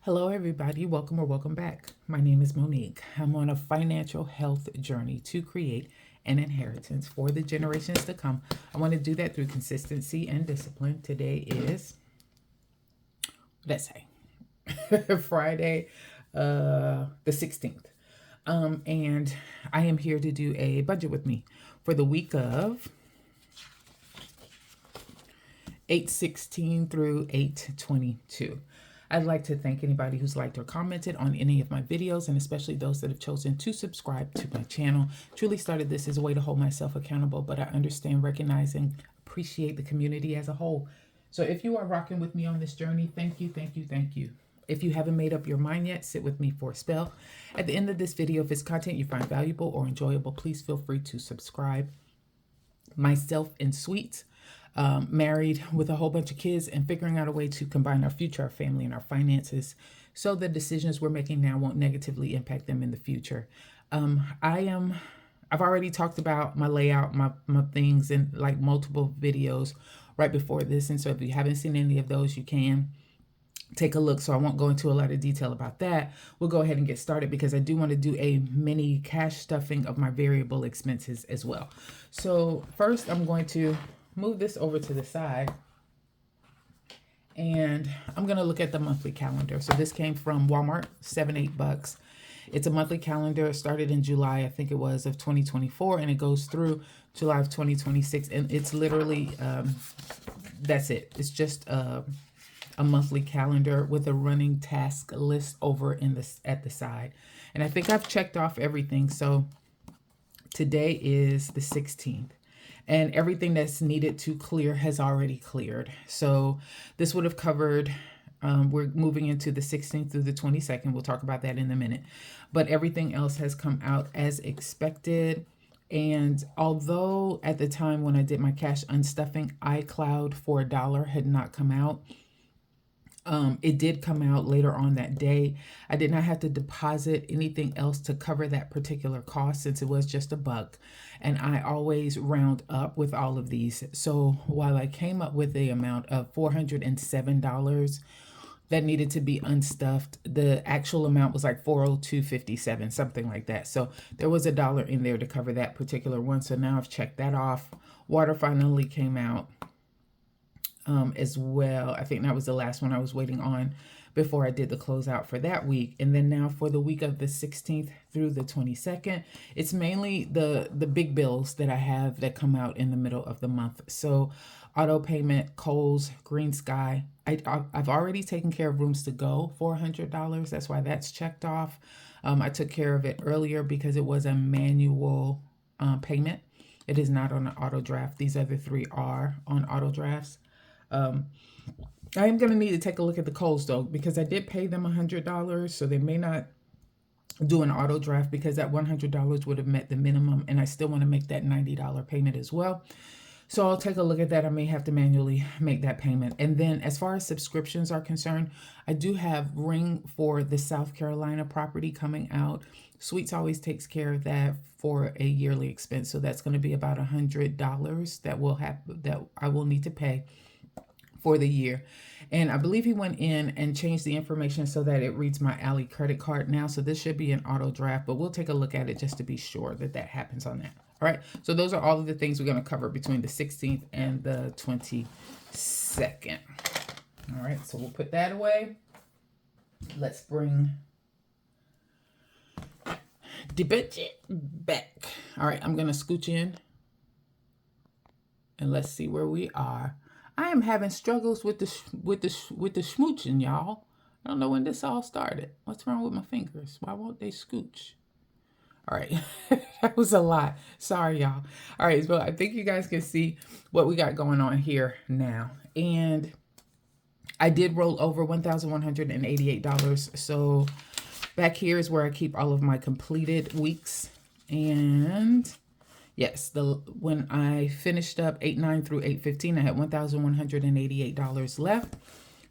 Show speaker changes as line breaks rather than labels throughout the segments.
Hello, everybody. Welcome or welcome back. My name is Monique. I'm on a financial health journey to create an inheritance for the generations to come. I want to do that through consistency and discipline. Today is, let's say, Friday, the 16th. And I am here to do a budget with me for the week of 8/16 through 8/22. I'd like to thank anybody who's liked or commented on any of my videos, and especially those that have chosen to subscribe to my channel. Truly started this as a way to hold myself accountable, but I understand, recognize, and appreciate the community as a whole. So if you are rocking with me on this journey, thank you, thank you, thank you. If you haven't made up your mind yet, sit with me for a spell. At the end of this video, if it's content you find valuable or enjoyable, please feel free to subscribe. Myself and Sweets, married with a whole bunch of kids and figuring out a way to combine our future, our family, and our finances so the decisions we're making now won't negatively impact them in the future. I've already talked about my layout, my things in like multiple videos right before this. And so if you haven't seen any of those, you can take a look. So I won't go into a lot of detail about that. We'll go ahead and get started because I do want to do a mini cash stuffing of my variable expenses as well. So first I'm going to move this over to the side and I'm going to look at the monthly calendar. So this came from Walmart, $7-8. It's a monthly calendar. It started in July, I think it was, of 2024, and it goes through July of 2026. And it's literally, that's it. It's just a monthly calendar with a running task list over in this at the side. And I think I've checked off everything. So today is the 16th. And everything that's needed to clear has already cleared. So this would have covered, we're moving into the 16th through the 22nd. We'll talk about that in a minute. But everything else has come out as expected. And although at the time when I did my cash unstuffing, iCloud for $1 had not come out, it did come out later on that day. I did not have to deposit anything else to cover that particular cost since it was just $1. And I always round up with all of these. So while I came up with the amount of $407 that needed to be unstuffed, the actual amount was like $402.57, something like that. So there was $1 in there to cover that particular one. So now I've checked that off. Water finally came out. As well. I think that was the last one I was waiting on before I did the closeout for that week. And then now for the week of the 16th through the 22nd, it's mainly the big bills that I have that come out in the middle of the month. So auto payment, Kohl's, Green Sky. I've already taken care of Rooms to Go, $400. That's why that's checked off. I took care of it earlier because it was a manual payment. It is not on an auto draft. These other three are on auto drafts. I am going to need to take a look at the Kohl's though, because I did pay them $100. So they may not do an auto draft because that $100 would have met the minimum. And I still want to make that $90 payment as well. So I'll take a look at that. I may have to manually make that payment. And then as far as subscriptions are concerned, I do have Ring for the South Carolina property coming out. Sweets always takes care of that for a yearly expense. So that's going to be about $100 that I will need to pay for the year. And I believe he went in and changed the information so that it reads my Ally credit card now. So this should be an auto draft, but we'll take a look at it just to be sure that that happens on that. All right. So those are all of the things we're going to cover between the 16th and the 22nd. All right. So we'll put that away. Let's bring the budget back. All right. I'm going to scooch in and let's see where we are. I am having struggles with the smooching, y'all. I don't know when this all started. What's wrong with my fingers? Why won't they scooch? All right. That was a lot. Sorry, y'all. All right. So I think you guys can see what we got going on here now. And I did roll over $1,188. So back here is where I keep all of my completed weeks. And yes, when I finished up 8/9 through 8/15, I had $1,188 left.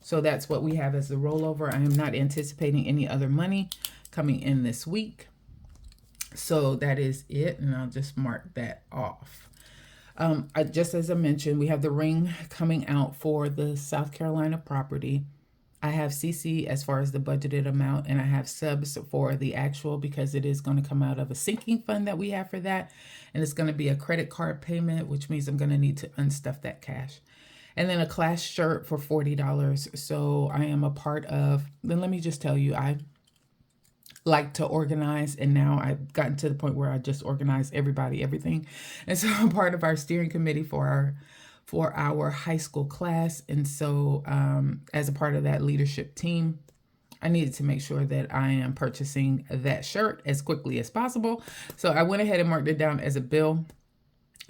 So that's what we have as the rollover. I am not anticipating any other money coming in this week. So that is it, and I'll just mark that off. Just as I mentioned, we have the ring coming out for the South Carolina property. I have CC as far as the budgeted amount, and I have subs for the actual because it is going to come out of a sinking fund that we have for that. And it's going to be a credit card payment, which means I'm going to need to unstuff that cash. And then a class shirt for $40. So I am a part of, then let me just tell you, I like to organize, and now I've gotten to the point where I just organize everybody, everything. And so I'm part of our steering committee for our high school class. And so as a part of that leadership team, I needed to make sure that I am purchasing that shirt as quickly as possible. So I went ahead and marked it down as a bill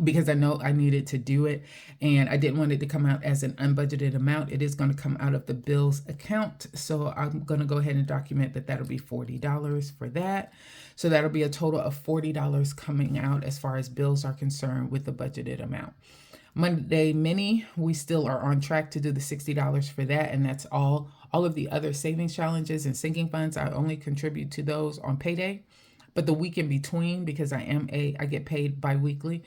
because I know I needed to do it, and I didn't want it to come out as an unbudgeted amount. It is going to come out of the bills account. So I'm going to go ahead and document that that'll be $40 for that. So that'll be a total of $40 coming out as far as bills are concerned with the budgeted amount. Monday Mini, we still are on track to do the $60 for that, and that's all of the other savings challenges and sinking funds. I only contribute to those on payday, but the week in between, because I get paid bi-weekly,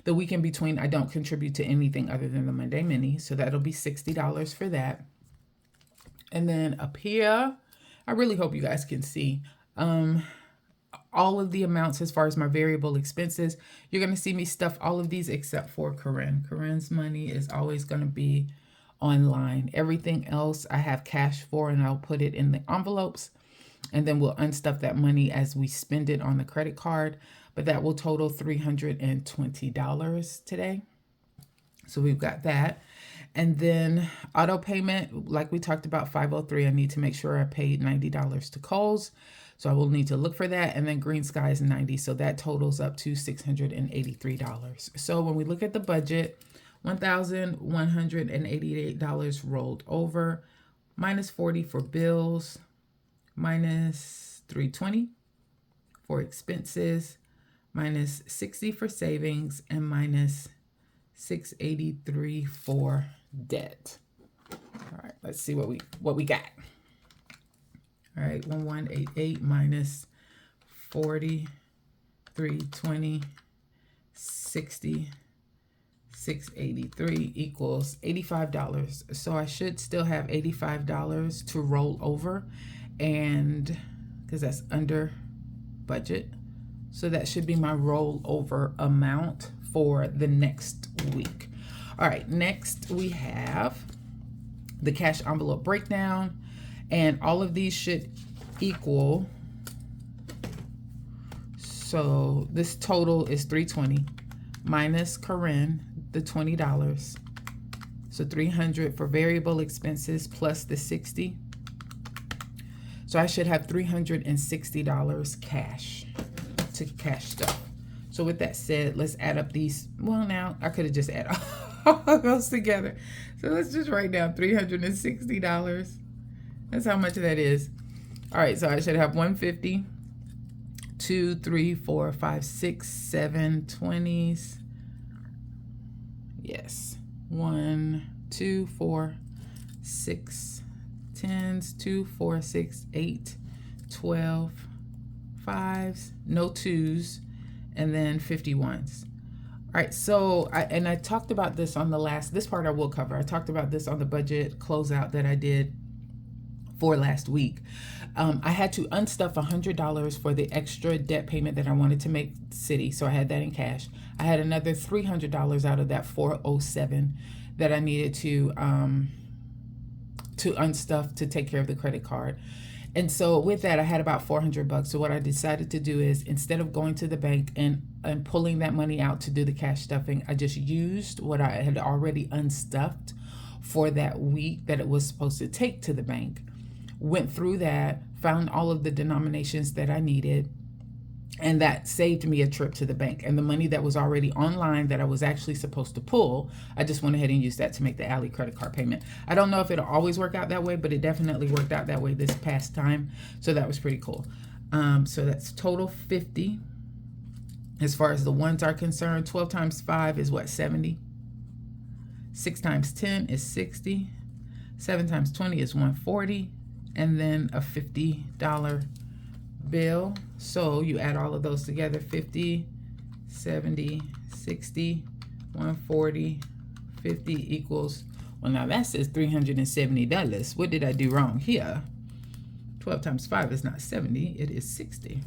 the week in between I don't contribute to anything other than the Monday Mini, so that'll be $60 for that. And then up here, I really hope you guys can see all of the amounts as far as my variable expenses. You're going to see me stuff all of these except for Corinne. Corinne's money is always going to be online. Everything else I have cash for, and I'll put it in the envelopes, and then we'll unstuff that money as we spend it on the credit card. But that will total $320 today. So we've got that. And then auto payment, like we talked about, 503, I need to make sure I paid $90 to Kohl's. So I will need to look for that. And then Green Sky is 90. So that totals up to $683. So when we look at the budget, $1,188 rolled over, minus 40 for bills, minus 320 for expenses, minus 60 for savings, and minus 683 for debt. All right, let's see what we got. All right, 1188 minus 40, 320, 60, 683 equals $85. So I should still have $85 to roll over, and because that's under budget. So that should be my rollover amount for the next week. All right, next we have the cash envelope breakdown, and all of these should equal, so this total is $320 minus Corinne, the $20. So $300 for variable expenses plus the $60. So I should have $360 cash to cash stuff. So with that said, let's add up these. Well, now I could have just added all of those together. So let's just write down $360. That's how much that is. All right, so I should have 150, 2, 3, 4, 5, 6, 7 20s. Yes, 1, 2, 4, 6 10s, 2, 4, 6, 8, 12 5s, no 2s, and then 51s. All right, so I talked about this on the last, this part I will cover. I talked about this on the budget closeout that I did for last week. I had to unstuff $100 for the extra debt payment that I wanted to make city, so I had that in cash. I had another $300 out of that $407 that I needed to unstuff to take care of the credit card. And so with that, I had about $400. So what I decided to do is, instead of going to the bank and pulling that money out to do the cash stuffing, I just used what I had already unstuffed for that week that it was supposed to take to the bank. Went through that, found all of the denominations that I needed, and that saved me a trip to the bank. And the money that was already online that I was actually supposed to pull, I just went ahead and used that to make the Alley credit card payment. I don't know if it'll always work out that way, but it definitely worked out that way this past time. So that was pretty cool. So that's total 50. As far as the ones are concerned, 12 times 5 is what, 70? 6 times 10 is 60. 7 times 20 is 140. And then a $50 bill. So you add all of those together, 50, 70, 60, 140, 50 equals Well, now that says $370. What did I do wrong here? 12 times 5 is not 70, it is 60.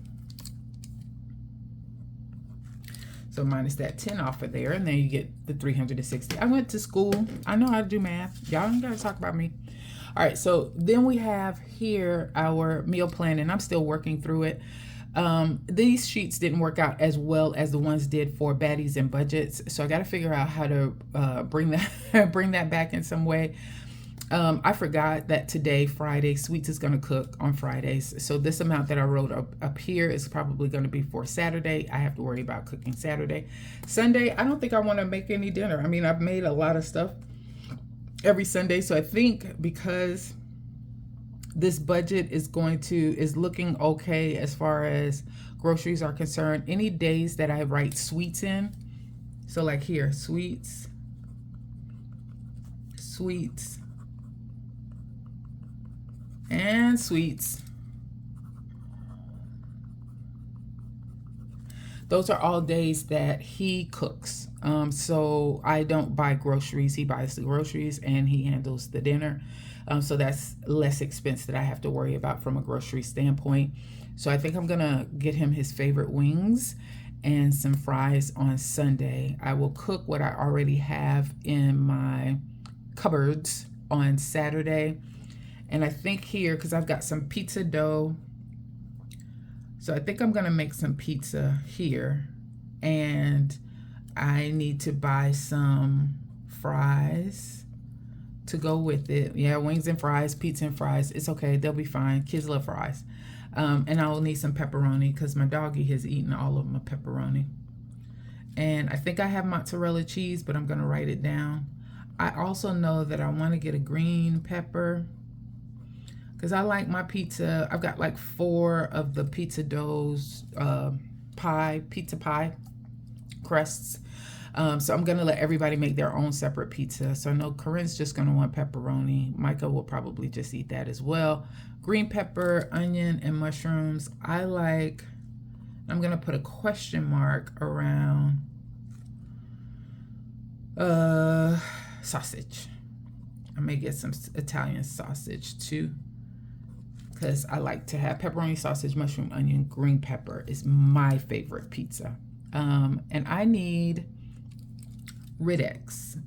So minus that 10 off of there, and then you get the 360. I went to school. I know how to do math. Y'all ain't got to talk about me. All right, so then we have here our meal plan, and I'm still working through it. These sheets didn't work out as well as the ones did for baddies and budgets, so I got to figure out how to bring that back in some way. I forgot that today, Friday, Sweets is going to cook on Fridays. So this amount that I wrote up here is probably going to be for Saturday. I have to worry about cooking Saturday. Sunday, I don't think I want to make any dinner. I mean, I've made a lot of stuff every Sunday. So I think because this budget is looking okay as far as groceries are concerned, any days that I write sweets in, so like here, sweets, and sweets. Those are all days that he cooks. So I don't buy groceries. He buys the groceries and he handles the dinner. So that's less expense that I have to worry about from a grocery standpoint. So I think I'm gonna get him his favorite wings and some fries on Sunday. I will cook what I already have in my cupboards on Saturday. And I think here, because I've got some pizza dough, so I think I'm going to make some pizza here. And I need to buy some fries to go with it. Yeah, wings and fries, pizza and fries. It's okay. They'll be fine. Kids love fries. And I'll need some pepperoni because my doggy has eaten all of my pepperoni. And I think I have mozzarella cheese, but I'm going to write it down. I also know that I want to get a green pepper, because I like my pizza. I've got like 4 of the pizza doughs, pizza pie crusts. So I'm gonna let everybody make their own separate pizza. So I know Corinne's just gonna want pepperoni. Micah will probably just eat that as well. Green pepper, onion, and mushrooms. I'm gonna put a question mark around sausage. I may get some Italian sausage too, because I like to have pepperoni, sausage, mushroom, onion, green pepper is my favorite pizza. And I need Rid-X.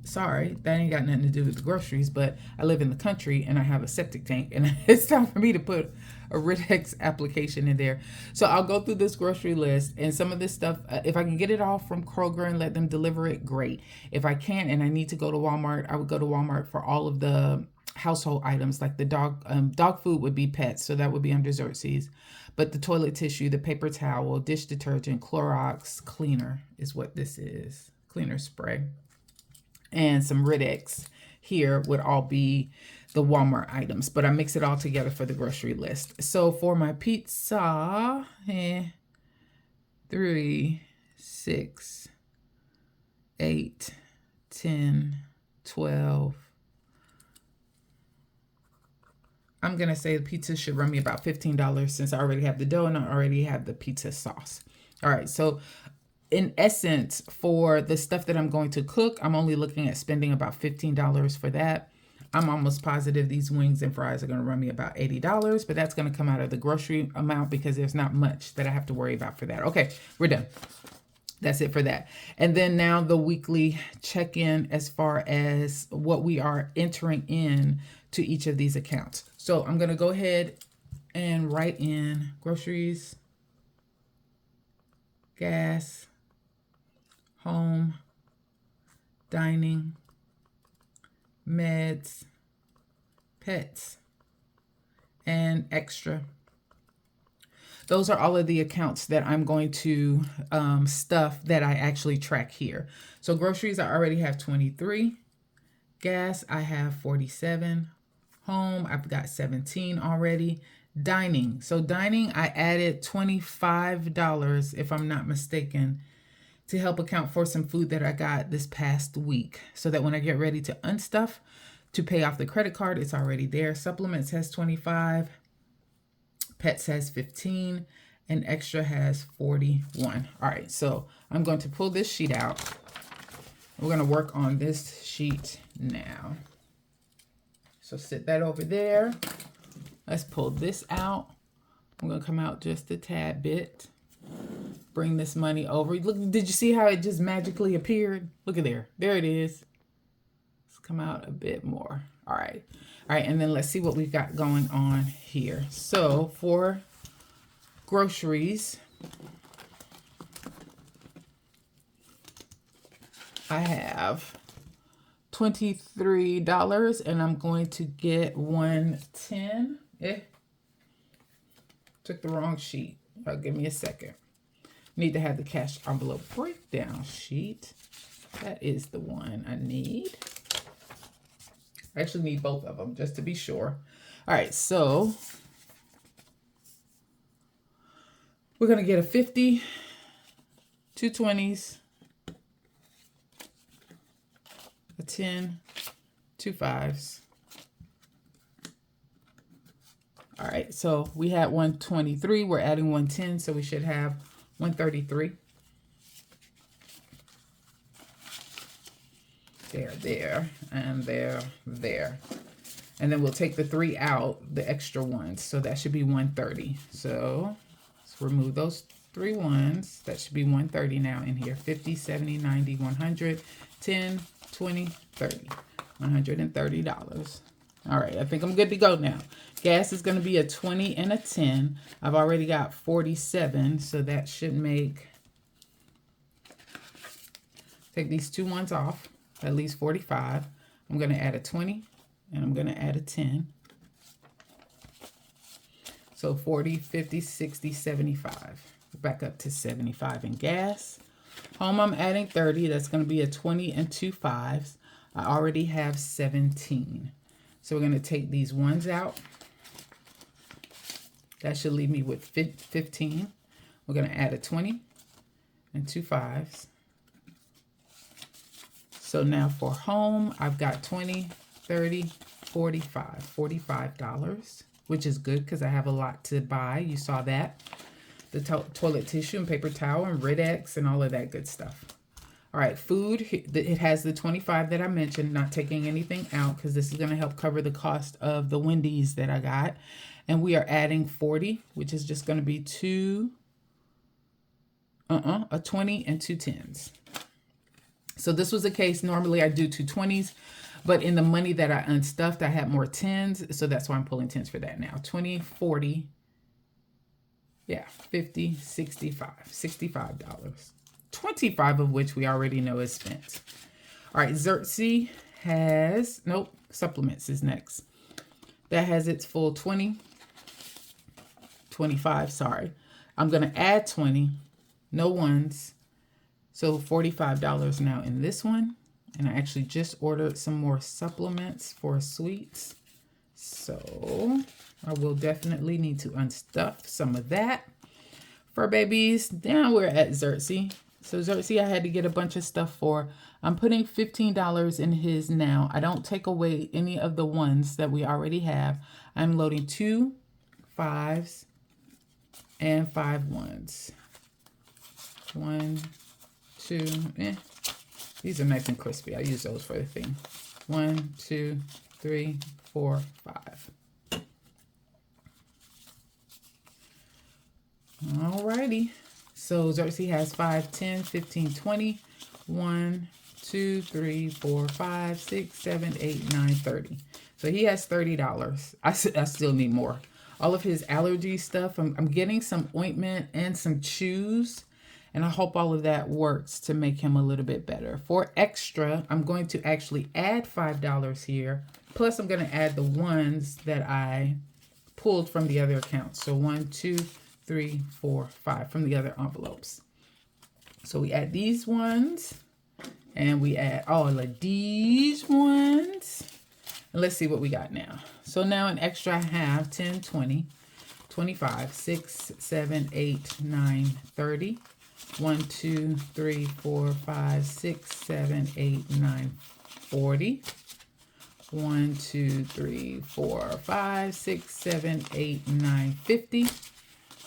Sorry, that ain't got nothing to do with the groceries, but I live in the country and I have a septic tank, and it's time for me to put a Rid-X application in there. So I'll go through this grocery list, and some of this stuff, if I can get it all from Kroger and let them deliver it, great. If I can't and I need to go to Walmart, I would go to Walmart for all of the household items, like the dog food would be pets, so that would be under Xerxes. But the toilet tissue, the paper towel, dish detergent, Clorox cleaner is what this is, cleaner spray, and some Rid-X here would all be the Walmart items, but I mix it all together for the grocery list. So for my pizza, 3, 6, 8, 10, 12. I'm going to say the pizza should run me about $15 since I already have the dough and I already have the pizza sauce. All right, so in essence, for the stuff that I'm going to cook, I'm only looking at spending about $15 for that. I'm almost positive these wings and fries are going to run me about $80, but that's going to come out of the grocery amount because there's not much that I have to worry about for that. Okay, we're done. That's it for that. And then now the weekly check-in as far as what we are entering in to each of these accounts. So I'm going to go ahead and write in groceries, gas, home, dining, meds, pets, and extra. Those are all of the accounts that I'm going to stuff that I actually track here. So groceries, I already have 23. Gas, I have 47. Home, I've got 17 already. Dining. So dining, I added $25, if I'm not mistaken, to help account for some food that I got this past week, so that when I get ready to unstuff to pay off the credit card, it's already there. Supplements has 25. Pets has 15, and extra has 41. All right, so I'm going to pull this sheet out We're going to work on this sheet now. So sit that over there. Let's pull this out. I'm going to come out just a tad bit. Bring this money over. Look, did you see how it just magically appeared? Look at there. There it is. Let's come out a bit more. All right. All right, and then let's see what we've got going on here. So for groceries, I have $23 and I'm going to get 110. Took the wrong sheet. Give me a second. Need to have the cash envelope breakdown sheet. That is the one I need. I actually need both of them just to be sure. All right, so we're going to get a 50, 2 20s, a 10, 2 5s. All right, so we had 123. We're adding 110, so we should have 133. There, and there. And then we'll take the 3 out, the extra ones. So that should be 130. So let's remove those 3 ones. That should be 130 now in here. 50, 70, 90, 100, 10, 20, 30. $130. All right, I think I'm good to go now. Gas is going to be a 20 and a 10. I've already got 47, so that should make, take these 2 ones off, at least 45. I'm going to add a 20, and I'm going to add a 10. So 40, 50, 60, 75. Back up to 75 in gas. Home, I'm adding 30. That's going to be a 20 and 2 5s. I already have 17. So we're going to take these ones out. That should leave me with 15. We're going to add a 20 and 2 5s. So now for home, I've got 20, 30, 45, $45, which is good because I have a lot to buy. You saw that. The toilet tissue and paper towel and Rid-X and all of that good stuff. All right, food, it has the 25 that I mentioned, not taking anything out because this is going to help cover the cost of the Wendy's that I got. And we are adding 40, which is just going to be a 20 and 2 10s. So this was the case. Normally I do 2 20s, but in the money that I unstuffed, I had more 10s. So that's why I'm pulling 10s for that now. 20, 40, yeah, 50, 65, $65. 25 of which we already know is spent. All right, Xerxes has, nope, supplements is next. That has its full 20, 25, sorry. I'm going to add 20, no ones. So $45 now in this one. And I actually just ordered some more supplements for sweets. So I will definitely need to unstuff some of that. For babies, now we're at Xerxes. So Xerxes, I had to get a bunch of stuff for. I'm putting $15 in his now. I don't take away any of the ones that we already have. I'm loading 2 5s and 5 1s. 1, 2, These are nice and crispy. I use those for the thing. 1, 2, 3, 4, 5. Alrighty. So Xerxes has 5, 10, 15, 20. 1, 2, 3, 4, 5, 6, 7, 8, 9, 30. So he has $30. I still need more. All of his allergy stuff. I'm getting some ointment and some chews. And I hope all of that works to make him a little bit better. For extra, I'm going to actually add $5 here. Plus, I'm going to add the ones that I pulled from the other accounts. So 1, 2, 3, 4, 5 from the other envelopes. So we add these ones. And we add all of these ones. And let's see what we got now. So now in extra, I have 10, 20, 25, 6, 7, 8, 9, 30. 1, 2, 3, 4, 5, 6, 7, 8, 9, 40. 1, 2, 3, 4, 5, 6, 7, 8, 9, 50.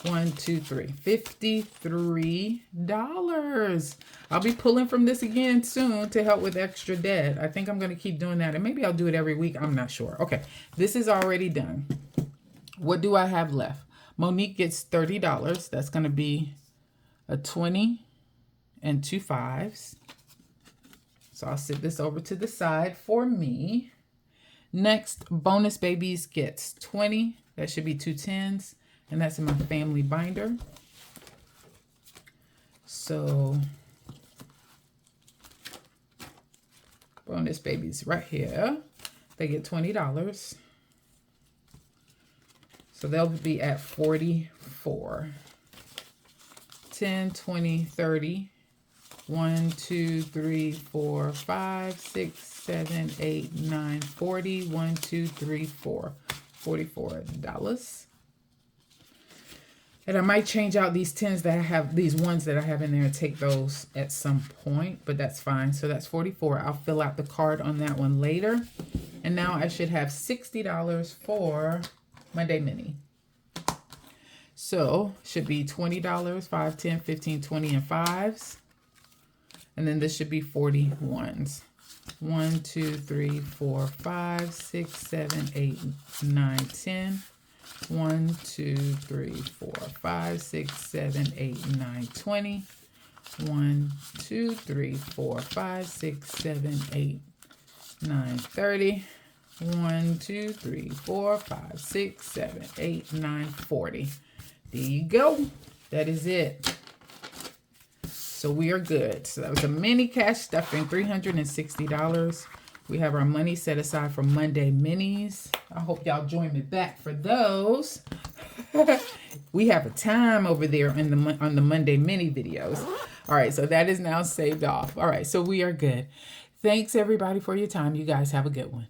1, 2, 3. $53. I'll be pulling from this again soon to help with extra debt. I think I'm going to keep doing that. And maybe I'll do it every week. I'm not sure. Okay. This is already done. What do I have left? Monique gets $30. That's going to be a 20 and 2 5s. So I'll sit this over to the side for me. Next, Bonus Babies gets 20. That should be 2 10s. And that's in my family binder. So, Bonus Babies right here. They get $20. So they'll be at 44. 10, 20, 30. 1, 2, 3, 4, 5, 6, 7, 8, 9, 40. 1, 2, 3, 4. $44. And I might change out these 10s that I have, these ones that I have in there, and take those at some point, but that's fine. So that's 44. I'll fill out the card on that one later. And now I should have $60 for Monday Mini. So should be $20, 5, 10, 15, 20, and 5s. And then this should be 41s. 1, 2, 3, 4, 5, 6, 7, 8, 9, 10. 1, 2, 3, 4, 5, 6, 7, 8, 9, 20. 1, 2, 3, 4, 5, 6, 7, 8, 9, 30. 1, 2, 3, 4, 5, 6, 7, 8, 9, 40. There you go. That is it. So we are good. So that was a mini cash stuffing, $360. We have our money set aside for Monday Minis. I hope y'all join me back for those. We have a time over there on the Monday Mini videos. All right, so that is now saved off. All right, so we are good. Thanks everybody for your time. You guys have a good one.